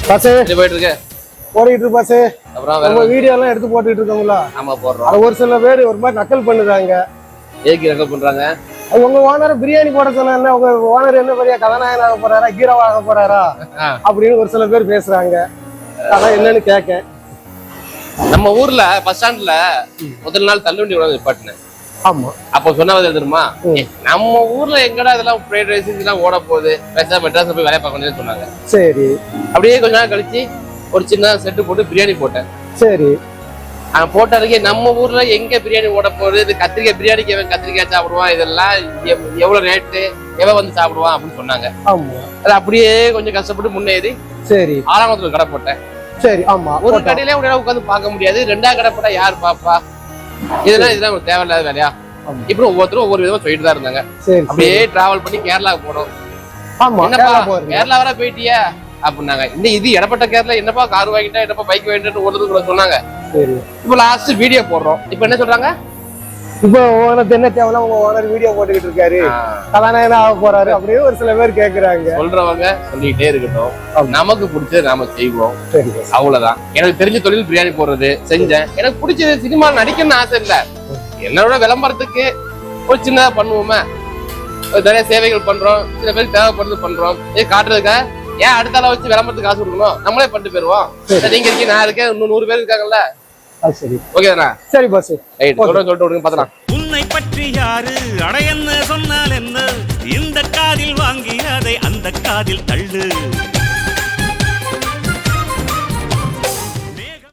Bus போயிட்டு இருக்கு ஓடிட்டு இருக்கு பஸ். அப்புறம் நம்ம வீடியோ எல்லாம் எடுத்து போட்டுட்டு இருக்கோங்களா? ஆமா போடுறோம். அது ஒரு சில பேர் ஒரு மாதிரி நக்கல் பண்ணுறாங்க. ஏக்கு நக்கல் பண்றாங்க. உங்க ஓனர் பிரியாணி போட சொன்னா என்ன, உங்க ஓனர் என்ன பெரிய கதாநாயகன் ஆக போறாரா, ஹீரோவா ஆக போறாரா அப்படின்னு ஒரு சில பேர் பேசுறாங்க. அதான் என்னன்னு கேட்க. நம்ம ஊர்ல பஸ் ஸ்டாண்ட்ல முதல் நாள் தள்ளுவண்டி கூட நிப்பாட்டினேன். ஆமா. அப்ப சொன்னது தெரியுமா, நம்ம ஊர்ல எங்கடா இதெல்லாம் ஃப்ரைட் ரைஸ் இதெல்லாம் ஓட போகுது, பெருசா மெட்ராஸ்ல போய் வேலையை பார்க்கணும்னு சொன்னாங்க. சரி. அப்படியே கொஞ்ச நாள் கழிச்சு ஒரு சின்ன செட்டு போட்டு பிரியாணி போட்டேன். சரி. போட்டதுக்கே நம்ம ஊர்ல எங்க பிரியாணி ஓட போகுது, இது கத்திரிக்காய் பிரியாணிக்கு எவன் கத்திரிக்காய் சாப்பிடுவான், இதெல்லாம் எவ்வளவு ரேட்டு, எவன் வந்து சாப்பிடுவான் அப்படின்னு சொன்னாங்க. அது அப்படியே கொஞ்சம் கஷ்டப்பட்டு முன்னேறி சரி 6ஆம் கடை போட்டேன். சரி. ஆமா. ஒரு கடையில உட்காந்து பார்க்க முடியாது, 2ஆம் கடை போட்டா யார் பாப்பா, இதெல்லாம் ஒரு தேவையில்லாத வேலையா. இப்படி ஒவ்வொருத்தரும் ஒவ்வொரு விதமா சொல்லிட்டு தான் இருந்தாங்க. அப்படியே டிராவல் பண்ணி கேரளாவுக்கு போனோம். கேரளா வர போயிட்டியா அப்படின்னாங்க. இது இடப்பட்ட கேரளா, என்னப்பா கார் வாங்கிட்டா, என்னப்பா பைக் வாங்கிட்டு ஒருத்தர் கூட சொன்னாங்க. இப்ப லாஸ்ட் வீடியோ போடுறோம். இப்ப என்ன சொல்றாங்க, இப்போ ஓனர் என்ன தேவையில்ல, உங்க ஓனர் வீடியோ போட்டுக்கிட்டு இருக்காரு, கதாநாயகன் ஆக போறாரு அப்படின்னு ஒரு சில பேர் கேக்குறாங்க. சொல்றவங்க சொல்லிக்கிட்டே இருக்கட்டும், நமக்கு பிடிச்சது நாம செய்வோம், அவ்வளவுதான். எனக்கு தெரிஞ்ச தொழில் பிரியாணி போடுறது செஞ்சேன். எனக்கு பிடிச்சது சினிமா நடிக்கணும்னு ஆசை இல்ல, என்னோட விளம்பரத்துக்கு ஒரு சின்னதா பண்ணுவோமே, நிறைய சேவைகள் பண்றோம், சில பேருக்கு தேவைப்படுறது பண்றோம். காட்டுறதுக்கா ஏன் அடுத்த ஆளை வச்சு விளம்பரத்துக்கு காசு கொடுக்கணும், நம்மளே பண்ணிட்டு போயிருவோம். நீங்க இருக்கீங்க, நான் இருக்கேன், இன்னும் 100 பேர் இருக்காங்கல்ல. சரி. ஓகேதானா? சரி பாஸ். ரைட். சொல்லிட்டு விடுங்க பார்த்தலாம். உன்னை பற்றி யாரு அடையன்னு சொன்னால் என்ன, இந்த காதில் வாங்கி அதை அந்த காதில் தள்ளு.